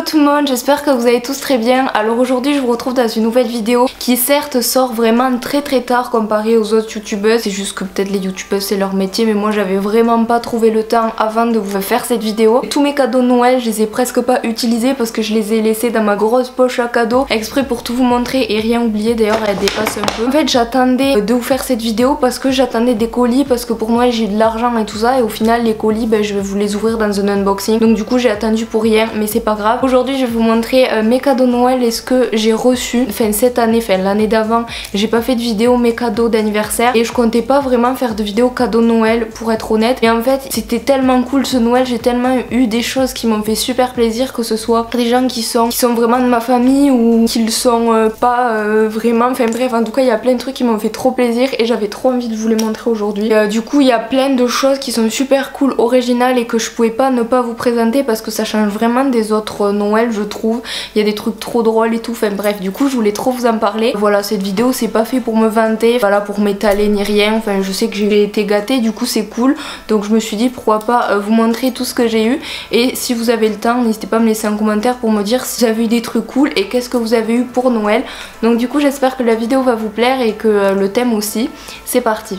tout le monde, j'espère que vous allez tous très bien. Alors aujourd'hui je vous retrouve dans une nouvelle vidéo qui certes sort vraiment très tard comparé aux autres youtubeuses. C'est juste que peut-être les youtubeuses c'est leur métier, mais moi j'avais vraiment pas trouvé le temps avant de vous faire cette vidéo. Tous mes cadeaux de Noël je les ai presque pas utilisés parce que je les ai laissés dans ma grosse poche à cadeaux exprès pour tout vous montrer et rien oublier. D'ailleurs elle dépasse un peu. En fait j'attendais de vous faire cette vidéo parce que j'attendais des colis, parce que pour Noël j'ai de l'argent et tout ça, et au final les colis je vais vous les ouvrir dans un unboxing. Donc du coup j'ai attendu pour rien, mais c'est pas grave. Aujourd'hui je vais vous montrer mes cadeaux de Noël et ce que j'ai reçu. Enfin cette année, enfin l'année d'avant j'ai pas fait de vidéo mes cadeaux d'anniversaire et je comptais pas vraiment faire de vidéo cadeaux de Noël pour être honnête. Et en fait c'était tellement cool ce Noël, j'ai tellement eu des choses qui m'ont fait super plaisir, que ce soit des gens qui sont vraiment de ma famille ou qui le sont pas vraiment. Enfin bref, en tout cas il y a plein de trucs qui m'ont fait trop plaisir et j'avais trop envie de vous les montrer aujourd'hui. Du coup il y a plein de choses qui sont super cool, originales et que je pouvais pas ne pas vous présenter parce que ça change vraiment des autres Noël je trouve. Il y a des trucs trop drôles et tout, enfin bref, du coup je voulais trop vous en parler. Voilà, cette vidéo c'est pas fait pour me vanter, voilà, pour m'étaler ni rien. Enfin je sais que j'ai été gâtée, du coup c'est cool, donc je me suis dit pourquoi pas vous montrer tout ce que j'ai eu. Et si vous avez le temps, n'hésitez pas à me laisser un commentaire pour me dire si vous avez eu des trucs cool et qu'est-ce que vous avez eu pour Noël. Donc du coup j'espère que la vidéo va vous plaire et que le thème aussi. C'est parti.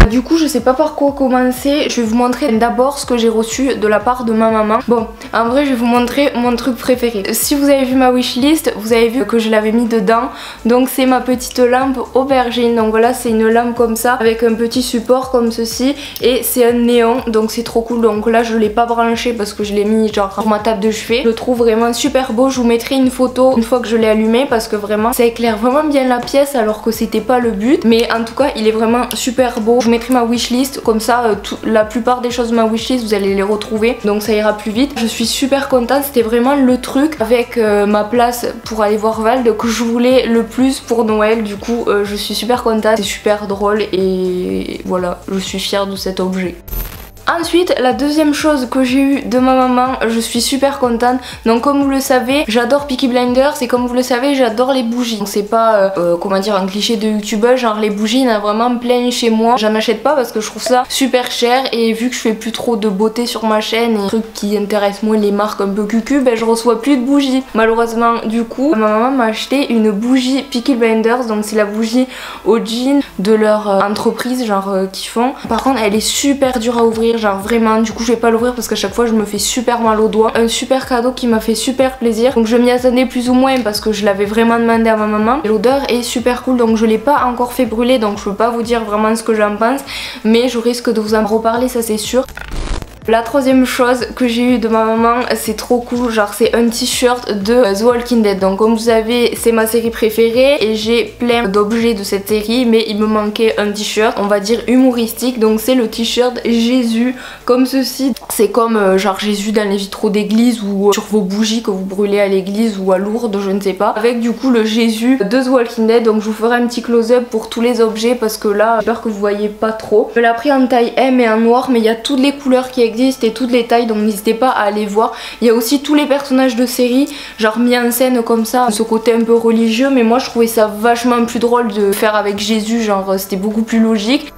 Du coup je sais pas par quoi commencer, je vais vous montrer d'abord ce que j'ai reçu de la part de ma maman. Bon, en vrai je vais vous montrer mon truc préféré. Si vous avez vu ma wishlist, vous avez vu que je l'avais mis dedans. Donc c'est ma petite lampe aubergine. Donc voilà, c'est une lampe comme ça avec un petit support comme ceci et c'est un néon, donc c'est trop cool. Donc là je l'ai pas branché parce que je l'ai mis genre sur ma table de chevet. Je le trouve vraiment super beau, je vous mettrai une photo une fois que je l'ai allumé parce que vraiment ça éclaire vraiment bien la pièce alors que c'était pas le but. Mais en tout cas il est vraiment super beau. Je vous mettrai ma wishlist, comme ça la plupart des choses de ma wishlist vous allez les retrouver, donc ça ira plus vite. Je suis super contente, c'était vraiment le truc avec ma place pour aller voir Vald que je voulais le plus pour Noël. Du coup je suis super contente, c'est super drôle et voilà, je suis fière de cet objet. Ensuite, la deuxième chose que j'ai eu de ma maman, je suis super contente. Donc comme vous le savez, j'adore Peaky Blinders et comme vous le savez, j'adore les bougies. Donc c'est pas, comment dire, un cliché de youtubeuse, genre les bougies, il y en a vraiment plein chez moi. J'en achète pas parce que je trouve ça super cher et vu que je fais plus trop de beauté sur ma chaîne et trucs qui intéressent moins les marques un peu cucu, je reçois plus de bougies malheureusement. Du coup, ma maman m'a acheté une bougie Peaky Blinders, donc c'est la bougie au jean de leur entreprise, genre qu'ils font. Par contre, elle est super dure à ouvrir. Genre vraiment, du coup je vais pas l'ouvrir parce qu'à chaque fois je me fais super mal aux doigts. Un super cadeau qui m'a fait super plaisir, donc je m'y attendais plus ou moins parce que je l'avais vraiment demandé à ma maman. L'odeur est super cool, donc je l'ai pas encore fait brûler, donc je peux pas vous dire vraiment ce que j'en pense, mais je risque de vous en reparler, ça c'est sûr. La troisième chose que j'ai eu de ma maman, c'est trop cool, genre c'est un t-shirt de The Walking Dead. Donc comme vous savez c'est ma série préférée et j'ai plein d'objets de cette série, mais il me manquait un t-shirt on va dire humoristique. Donc c'est le t-shirt Jésus comme ceci. C'est comme genre Jésus dans les vitraux d'église ou sur vos bougies que vous brûlez à l'église ou à Lourdes, je ne sais pas, avec du coup le Jésus de The Walking Dead. Donc je vous ferai un petit close-up pour tous les objets parce que là j'ai peur que vous voyez pas trop. Je l'ai pris en taille M et en noir, mais il y a toutes les couleurs qui existent et toutes les tailles, donc n'hésitez pas à aller voir. Il y a aussi tous les personnages de série genre mis en scène comme ça, ce côté un peu religieux, mais moi je trouvais ça vachement plus drôle de faire avec Jésus, genre c'était beaucoup plus logique.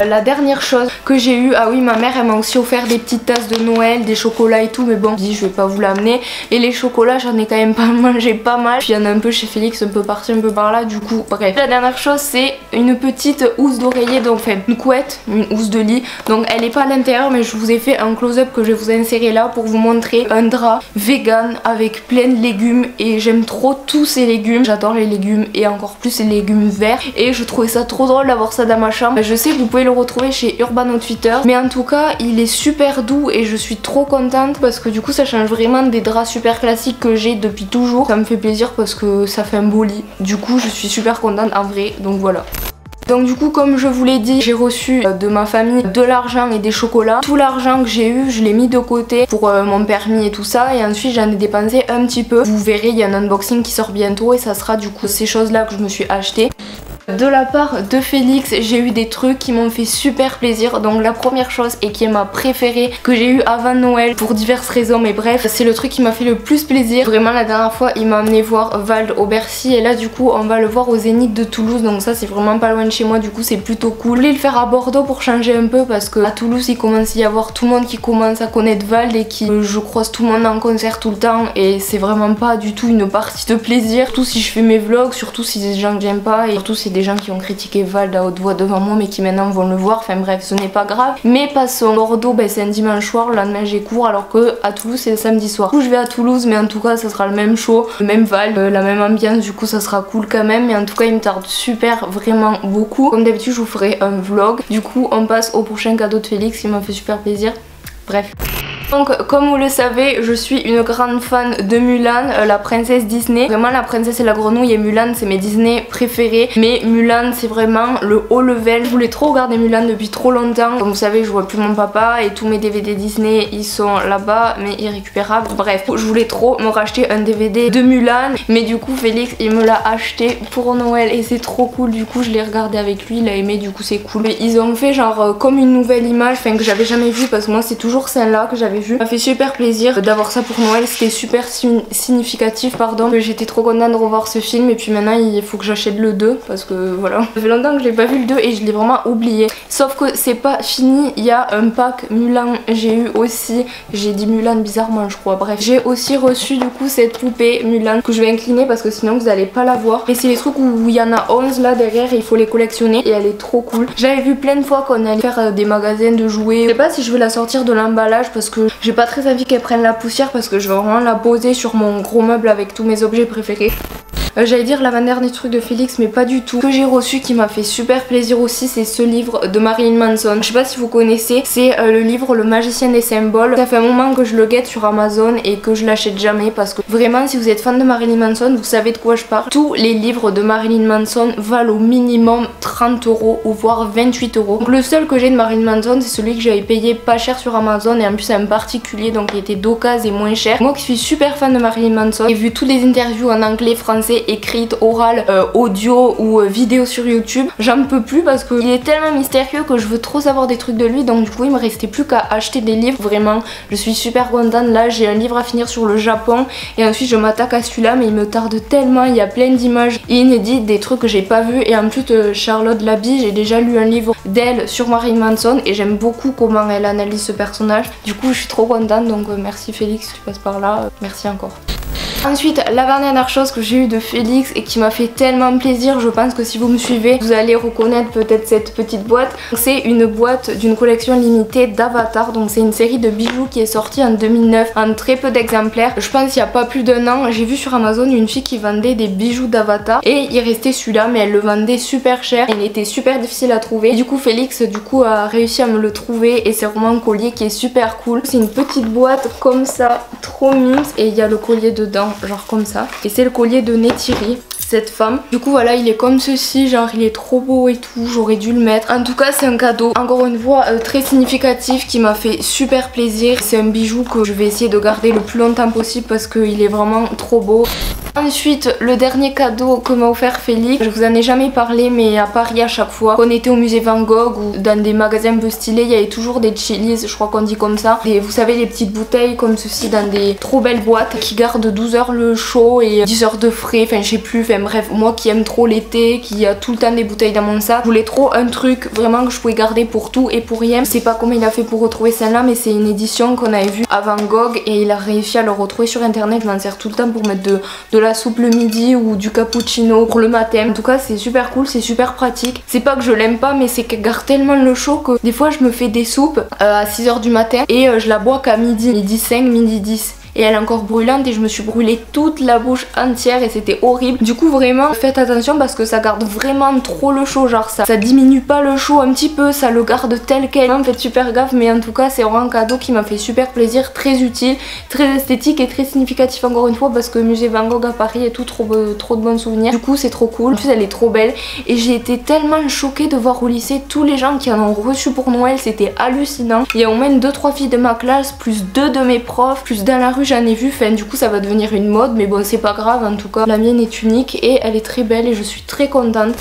La dernière chose que j'ai eu, ah oui, ma mère elle m'a aussi offert des petites tasses de Noël, des chocolats et tout, mais bon je dis je vais pas vous l'amener. Et les chocolats j'en ai quand même pas mangé pas mal, puis il y en a un peu chez Félix, un peu par-ci un peu par là, du coup bref. La dernière chose c'est une petite housse d'oreiller, donc enfin une couette, une housse de lit, donc elle est pas à l'intérieur mais je vous ai fait un close-up que je vais vous insérer là pour vous montrer un drap vegan avec plein de légumes et j'aime trop tous ces légumes, j'adore les légumes et encore plus les légumes verts et je trouvais ça trop drôle d'avoir ça dans ma chambre. Je sais que vous pouvez le retrouver chez Urban Outfitters, mais en tout cas il est super doux et je suis trop contente parce que du coup ça change vraiment des draps super classiques que j'ai depuis toujours. Ça me fait plaisir parce que ça fait un beau lit, du coup je suis super contente en vrai, donc voilà. Donc du coup comme je vous l'ai dit, j'ai reçu de ma famille de l'argent et des chocolats. Tout l'argent que j'ai eu je l'ai mis de côté pour mon permis et tout ça, et ensuite j'en ai dépensé un petit peu. Vous verrez, il y a un unboxing qui sort bientôt et ça sera du coup ces choses là que je me suis acheté. De la part de Félix, j'ai eu des trucs qui m'ont fait super plaisir. Donc la première chose et qui est ma préférée que j'ai eu avant Noël pour diverses raisons, mais bref, c'est le truc qui m'a fait le plus plaisir. Vraiment la dernière fois il m'a amené voir Vald au Bercy et là du coup on va le voir au Zénith de Toulouse, donc ça c'est vraiment pas loin de chez moi, du coup c'est plutôt cool. Je voulais le faire à Bordeaux pour changer un peu parce que à Toulouse il commence à y avoir tout le monde qui commence à connaître Vald et qui je croise tout le monde en concert tout le temps et c'est vraiment pas du tout une partie de plaisir, surtout si je fais mes vlogs, surtout si c'est des gens que j'aime pas et surtout c'est des gens qui ont critiqué Vald à haute voix devant moi mais qui maintenant vont le voir, enfin bref ce n'est pas grave. Mais passons, Bordeaux c'est un dimanche soir, le lendemain j'ai cours alors que à Toulouse c'est le samedi soir. Du coup je vais à Toulouse mais en tout cas ça sera le même show, le même Vald, la même ambiance, du coup ça sera cool quand même, mais en tout cas il me tarde super vraiment beaucoup. Comme d'habitude je vous ferai un vlog. Du coup on passe au prochain cadeau de Félix qui m'a fait super plaisir. Bref. Donc comme vous le savez, je suis une grande fan de Mulan, la princesse Disney. Vraiment la princesse et la grenouille et Mulan c'est mes Disney préférés. Mais Mulan c'est vraiment le haut level. Je voulais trop regarder Mulan depuis trop longtemps. Comme vous savez je vois plus mon papa et tous mes DVD Disney ils sont là-bas mais irrécupérables. Bref, je voulais trop me racheter un DVD de Mulan. Mais du coup Félix il me l'a acheté pour Noël et c'est trop cool. Du coup je l'ai regardé avec lui, il a aimé, du coup c'est cool. Et ils ont fait genre comme une nouvelle image, enfin que j'avais jamais vue parce que moi c'est toujours celle-là que j'avais vue. Ça m'a fait super plaisir d'avoir ça pour Noël, c'était super significatif pardon. J'étais trop contente de revoir ce film et puis maintenant il faut que j'achète le 2 parce que voilà. Ça fait longtemps que je l'ai pas vu le 2 et je l'ai vraiment oublié. Sauf que c'est pas fini, il y a un pack Mulan, j'ai eu aussi, j'ai dit Mulan bizarrement je crois, bref. J'ai aussi reçu du coup cette poupée Mulan que je vais incliner parce que sinon vous allez pas la voir. Et c'est les trucs où il y en a 11 là derrière et il faut les collectionner et elle est trop cool. J'avais vu plein de fois qu'on allait faire des magasins de jouets. Je sais pas si je vais la sortir de l'emballage parce que j'ai pas très envie qu'elle prenne la poussière parce que je veux vraiment la poser sur mon gros meuble avec tous mes objets préférés. J'allais dire l'avant-dernier truc de Félix mais pas du tout. Ce que j'ai reçu qui m'a fait super plaisir aussi c'est ce livre de Marilyn Manson. Je sais pas si vous connaissez, c'est le livre Le Magicien des Symboles. Ça fait un moment que je le guette sur Amazon et que je l'achète jamais parce que vraiment si vous êtes fan de Marilyn Manson vous savez de quoi je parle. Tous les livres de Marilyn Manson valent au minimum 30 € ou voire 28 €. Donc le seul que j'ai de Marilyn Manson c'est celui que j'avais payé pas cher sur Amazon et en plus c'est un particulier donc il était d'occasion et moins cher. Moi qui suis super fan de Marilyn Manson, j'ai vu toutes les interviews en anglais, français, écrite, orale, audio ou vidéo sur YouTube. J'en peux plus parce qu'il est tellement mystérieux que je veux trop savoir des trucs de lui, donc du coup il me restait plus qu'à acheter des livres. Vraiment je suis super contente. Là j'ai un livre à finir sur le Japon et ensuite je m'attaque à celui-là mais il me tarde tellement, il y a plein d'images inédites, des trucs que j'ai pas vu et en plus Charlotte Labie, j'ai déjà lu un livre d'elle sur Marilyn Manson et j'aime beaucoup comment elle analyse ce personnage. Du coup je suis trop contente, donc merci Félix si tu passes par là, merci encore. Ensuite, la dernière chose que j'ai eu de Félix et qui m'a fait tellement plaisir, je pense que si vous me suivez, vous allez reconnaître peut-être cette petite boîte. C'est une boîte d'une collection limitée d'Avatar, donc c'est une série de bijoux qui est sortie en 2009 en très peu d'exemplaires. Je pense qu'il n'y a pas plus d'un an, j'ai vu sur Amazon une fille qui vendait des bijoux d'Avatar et il restait celui-là mais elle le vendait super cher et il était super difficile à trouver. Et du coup Félix a réussi à me le trouver et c'est vraiment un collier qui est super cool. C'est une petite boîte comme ça, trop mignon et il y a le collier dedans. Genre comme ça, et c'est le collier de Neytiri, cette femme. Du coup voilà il est comme ceci, genre il est trop beau et tout, j'aurais dû le mettre. En tout cas c'est un cadeau encore une fois très significatif qui m'a fait super plaisir. C'est un bijou que je vais essayer de garder le plus longtemps possible parce qu'il est vraiment trop beau. Ensuite le dernier cadeau que m'a offert Félix, je vous en ai jamais parlé mais à Paris à chaque fois qu'on était au musée Van Gogh ou dans des magasins un peu stylés, il y avait toujours des chilies, je crois qu'on dit comme ça, vous savez les petites bouteilles comme ceci dans des trop belles boîtes qui gardent 12 heures le chaud et 10 heures de frais, enfin je sais plus, enfin bref, moi qui aime trop l'été, qui a tout le temps des bouteilles dans mon sac, je voulais trop un truc vraiment que je pouvais garder pour tout et pour rien. Je sais pas comment il a fait pour retrouver celle-là mais c'est une édition qu'on avait vue à Van Gogh et il a réussi à le retrouver sur internet. Je m'en sers tout le temps pour mettre de la soupe le midi ou du cappuccino pour le matin. En tout cas c'est super cool, c'est super pratique. C'est pas que je l'aime pas mais c'est qu'elle garde tellement le chaud que des fois je me fais des soupes à 6 h du matin et je la bois qu'à midi 5, midi 10. Et elle est encore brûlante et je me suis brûlée toute la bouche entière et c'était horrible. Du coup vraiment faites attention parce que ça garde vraiment trop le chaud, genre ça diminue pas le chaud un petit peu, ça le garde tel quel. Faites super gaffe mais en tout cas c'est vraiment un cadeau qui m'a fait super plaisir, très utile, très esthétique et très significatif encore une fois parce que musée Van Gogh à Paris et tout, trop de bons souvenirs. Du coup c'est trop cool, en plus elle est trop belle et j'ai été tellement choquée de voir au lycée tous les gens qui en ont reçu pour Noël, c'était hallucinant. Il y a au moins 2-3 filles de ma classe, plus 2 de mes profs, plus dans la rue j'en ai vu, enfin du coup ça va devenir une mode mais bon c'est pas grave, en tout cas la mienne est unique et elle est très belle et je suis très contente.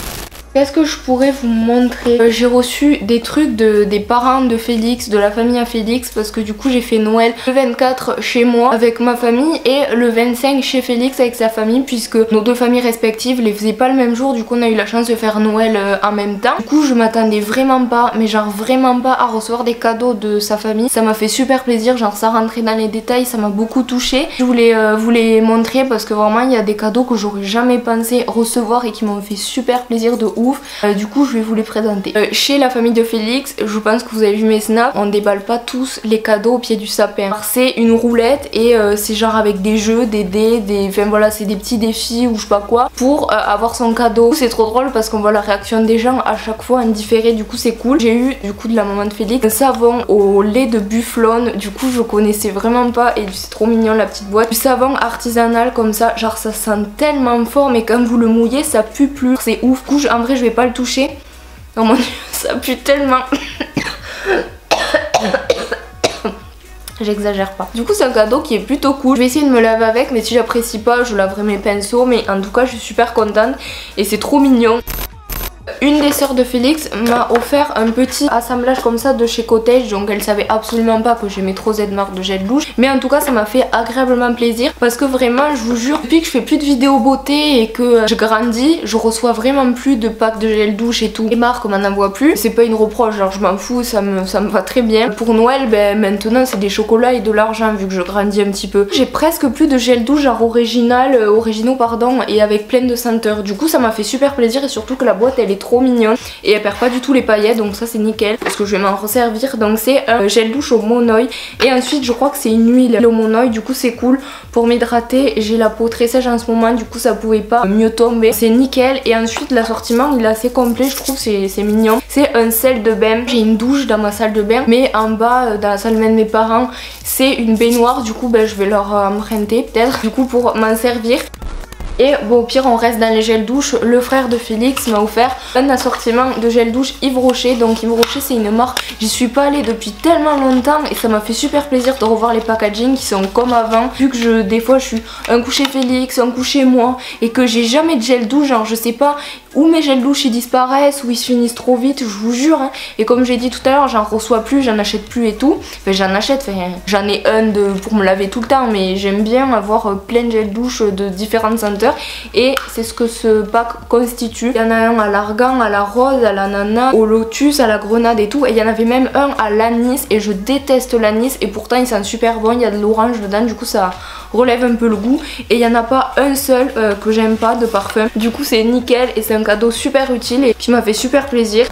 Qu'est-ce que je pourrais vous montrer? J'ai reçu des trucs des parents de Félix, de la famille à Félix, parce que du coup j'ai fait Noël le 24 chez moi avec ma famille et le 25 chez Félix avec sa famille, puisque nos deux familles respectives les faisaient pas le même jour. Du coup on a eu la chance de faire Noël en même temps. Du coup je m'attendais vraiment pas, mais genre vraiment pas, à recevoir des cadeaux de sa famille. Ça m'a fait super plaisir, genre ça rentrait dans les détails, ça m'a beaucoup touchée. Je voulais vous les montrer parce que vraiment il y a des cadeaux que j'aurais jamais pensé recevoir et qui m'ont fait super plaisir de ouf. Du coup je vais vous les présenter. Chez la famille de Félix, je pense que vous avez vu mes snaps, on déballe pas tous les cadeaux au pied du sapin. C'est une roulette et c'est genre avec des jeux, des dés, enfin voilà, c'est des petits défis ou je sais pas quoi pour avoir son cadeau. C'est trop drôle parce qu'on voit la réaction des gens à chaque fois indifférée, du coup c'est cool. J'ai eu du coup de la maman de Félix un savon au lait de bufflone, du coup je connaissais vraiment pas et c'est trop mignon la petite boîte. Du savon artisanal comme ça, genre ça sent tellement fort mais quand vous le mouillez ça pue plus, c'est ouf. Du coup en vrai je vais pas le toucher. Oh mon dieu, ça pue tellement. J'exagère pas. Du coup c'est un cadeau qui est plutôt cool. Je vais essayer de me laver avec, mais si j'apprécie pas je laverai mes pinceaux. Mais en tout cas je suis super contente et c'est trop mignon. Une des sœurs de Félix m'a offert un petit assemblage comme ça de chez Cottage, donc elle savait absolument pas que j'aimais trop cette marque de gel douche, mais en tout cas ça m'a fait agréablement plaisir parce que vraiment je vous jure, depuis que je fais plus de vidéos beauté et que je grandis, je reçois vraiment plus de packs de gel douche et tout. Les marques m'en envoient plus, c'est pas une reproche, genre je m'en fous, ça me va très bien. Pour Noël, ben maintenant c'est des chocolats et de l'argent vu que je grandis un petit peu. J'ai presque plus de gel douche genre originaux pardon, et avec plein de senteurs. Du coup ça m'a fait super plaisir et surtout que la boîte elle est trop mignonne et elle perd pas du tout les paillettes, donc ça c'est nickel parce que je vais m'en resservir. Donc c'est un gel douche au monoï et ensuite je crois que c'est une huile au monoï, du coup c'est cool pour m'hydrater. J'ai la peau très sèche en ce moment, du coup ça pouvait pas mieux tomber, c'est nickel. Et ensuite l'assortiment il est assez complet, je trouve, c'est mignon. C'est un sel de bain, j'ai une douche dans ma salle de bain, mais en bas dans la salle de bain de mes parents c'est une baignoire, du coup ben, je vais leur emprunter peut-être du coup pour m'en servir. Et bon au pire on reste dans les gels douche. Le frère de Félix m'a offert un assortiment de gel douche Yves Rocher. Donc Yves Rocher c'est une marque, j'y suis pas allée depuis tellement longtemps et ça m'a fait super plaisir de revoir les packaging qui sont comme avant. Vu que des fois je suis un coup chez Félix, un coup chez moi et que j'ai jamais de gel douche, genre je sais pas où mes gels douche ils disparaissent ou ils se finissent trop vite, je vous jure hein. Et comme j'ai dit tout à l'heure, j'en reçois plus, j'en achète plus et tout. Enfin j'en achète, j'en ai un pour me laver tout le temps, mais j'aime bien avoir plein de gel douche de différentes senteurs. Et c'est ce que ce pack constitue. Il y en a un à l'argan, à la rose, à l'ananas, au lotus, à la grenade et tout. Et il y en avait même un à l'anis et je déteste l'anis et pourtant il sent super bon, il y a de l'orange dedans, du coup ça relève un peu le goût. Et il n'y en a pas un seul que j'aime pas de parfum. Du coup c'est nickel et c'est un cadeau super utile et qui m'a fait super plaisir.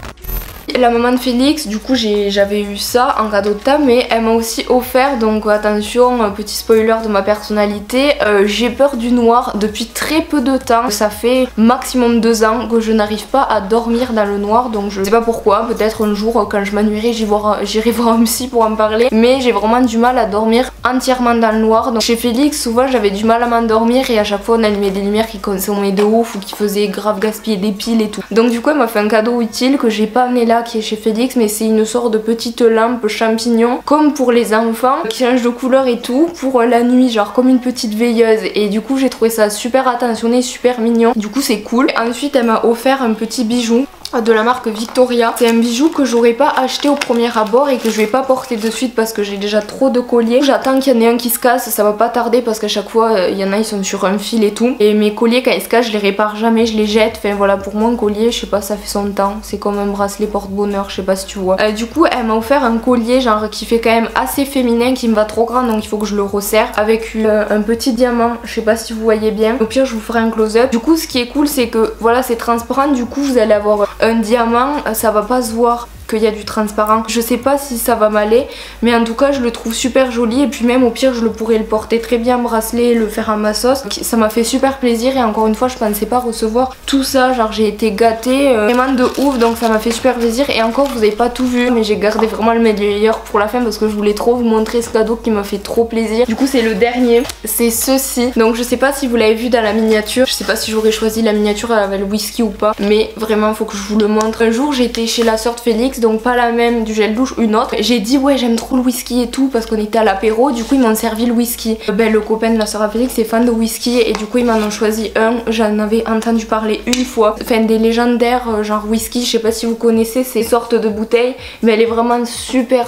La maman de Félix, du coup j'avais eu ça en cadeau de table, mais elle m'a aussi offert, donc attention, petit spoiler de ma personnalité, j'ai peur du noir depuis très peu de temps. Ça fait maximum 2 ans que je n'arrive pas à dormir dans le noir, donc je sais pas pourquoi. Peut-être un jour quand je m'ennuierai j'irai voir un psy pour en parler, mais j'ai vraiment du mal à dormir entièrement dans le noir. Donc chez Félix souvent j'avais du mal à m'endormir et à chaque fois on allumait des lumières qui consommaient de ouf ou qui faisaient grave gaspiller des piles et tout. Donc du coup elle m'a fait un cadeau utile que j'ai pas amené là, qui est chez Félix, mais c'est une sorte de petite lampe champignon comme pour les enfants qui change de couleur et tout pour la nuit, genre comme une petite veilleuse. Et du coup j'ai trouvé ça super attentionné, super mignon, du coup c'est cool. Ensuite elle m'a offert un petit bijou de la marque Victoria. C'est un bijou que j'aurais pas acheté au premier abord et que je vais pas porter de suite parce que j'ai déjà trop de colliers. J'attends qu'il y en ait un qui se casse, ça va pas tarder parce qu'à chaque fois il y en a ils sont sur un fil et tout. Et mes colliers quand ils se cassent je les répare jamais, je les jette. Enfin voilà, pour moi un collier je sais pas, ça fait son temps. C'est comme un bracelet porte-bonheur, je sais pas si tu vois. Du coup elle m'a offert un collier genre qui fait quand même assez féminin, qui me va trop grand, donc il faut que je le resserre avec un petit diamant. Je sais pas si vous voyez bien, au pire je vous ferai un close-up. Du coup ce qui est cool c'est que voilà c'est transparent, du coup vous allez avoir un diamant, ça va pas se voir qu'il y a du transparent. Je sais pas si ça va m'aller, mais en tout cas je le trouve super joli et puis même au pire je le pourrais le porter très bien bracelet, le faire à ma sauce. Ça m'a fait super plaisir et encore une fois je pensais pas recevoir tout ça, genre j'ai été gâtée vraiment de ouf, donc ça m'a fait super plaisir. Et encore vous avez pas tout vu mais j'ai gardé vraiment le meilleur pour la fin parce que je voulais trop vous montrer ce cadeau qui m'a fait trop plaisir. Du coup c'est le dernier, c'est ceci. Donc je sais pas si vous l'avez vu dans la miniature, je sais pas si j'aurais choisi la miniature avec le whisky ou pas, mais vraiment faut que je vous le montre. Un jour j'étais chez la sœur de Félix, connaissez donc pas la même du gel douche, une autre. J'ai dit ouais j'aime trop le whisky et tout parce qu'on était à l'apéro, du coup ils m'ont servi le whisky. Ben le copain de la soeur à Félix est fan de whisky et du coup ils m'en ont choisi un. J'en avais entendu parler une fois. Enfin des légendaires genre whisky, je sais pas si vous connaissez ces sortes de bouteilles, mais elle est vraiment super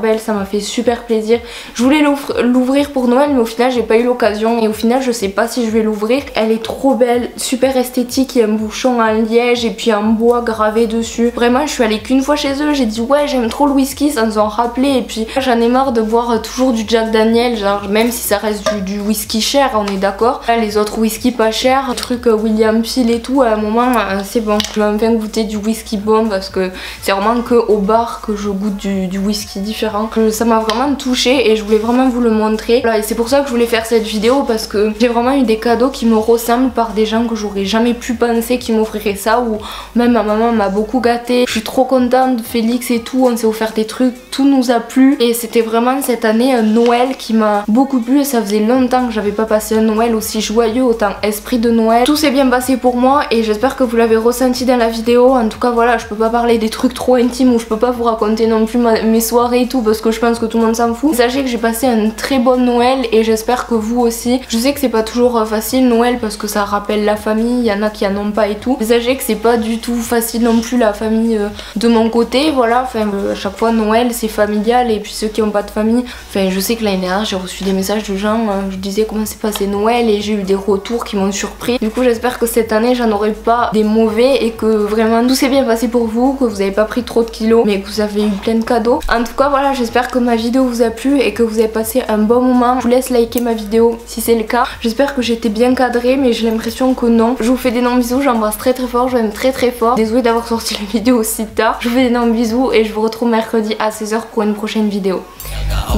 belle, ça m'a fait super plaisir. Je voulais l'ouvrir pour Noël mais au final j'ai pas eu l'occasion et au final je sais pas si je vais l'ouvrir. Elle est trop belle, super esthétique, il y a un bouchon en liège et puis un bois gravé dessus. Vraiment je suis allée qu'une fois chez eux, j'ai dit ouais j'aime trop le whisky, ça nous en rappelait et puis j'en ai marre de boire toujours du Jack Daniel, genre même si ça reste du whisky cher, on est d'accord. Là les autres whisky pas chers, truc William Peel et tout, à un moment c'est bon. Je vais enfin goûter du whisky bon parce que c'est vraiment que au bar que je goûte du whisky différent. Ça m'a vraiment touchée et je voulais vraiment vous le montrer. Voilà, et c'est pour ça que je voulais faire cette vidéo parce que j'ai vraiment eu des cadeaux qui me ressemblent par des gens que j'aurais jamais pu penser qui m'offriraient ça, ou même ma maman m'a beaucoup gâtée. Je suis trop contente de Félix et tout, on s'est offert des trucs, tout nous a plu et c'était vraiment cette année un Noël qui m'a beaucoup plu et ça faisait longtemps que j'avais pas passé un Noël aussi joyeux, autant esprit de Noël. Tout s'est bien passé pour moi et j'espère que vous l'avez ressenti dans la vidéo. En tout cas voilà, je peux pas parler des trucs trop intimes ou je peux pas vous raconter non plus mes soirées et tout parce que je pense que tout le monde s'en fout. Sachez que j'ai passé un très bon Noël et j'espère que vous aussi. Je sais que c'est pas toujours facile Noël parce que ça rappelle la famille, il y en a qui en ont pas et tout. Sachez que c'est pas du tout facile non plus la famille de mon côté, voilà, enfin à chaque fois Noël c'est familial et puis ceux qui ont pas de famille, enfin je sais que l'année dernière j'ai reçu des messages de gens, je disais comment s'est passé Noël et j'ai eu des retours qui m'ont surpris. Du coup j'espère que cette année j'en aurai pas des mauvais et que vraiment tout s'est bien passé pour vous, que vous avez pas pris trop de kilos mais que vous avez eu plein de cadeaux. En tout cas voilà, j'espère que ma vidéo vous a plu et que vous avez passé un bon moment. Je vous laisse liker ma vidéo si c'est le cas. J'espère que j'étais bien cadrée mais j'ai l'impression que non. Je vous fais d'énormes bisous, j'embrasse très fort, je vous aime très fort. Désolée d'avoir sorti la vidéo aussi tard. Je vous fais d'énormes bisous et je vous retrouve mercredi à 16h pour une prochaine vidéo.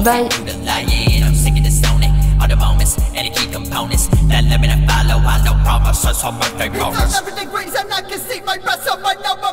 Bye. Everything brings and I can see my rest of my number.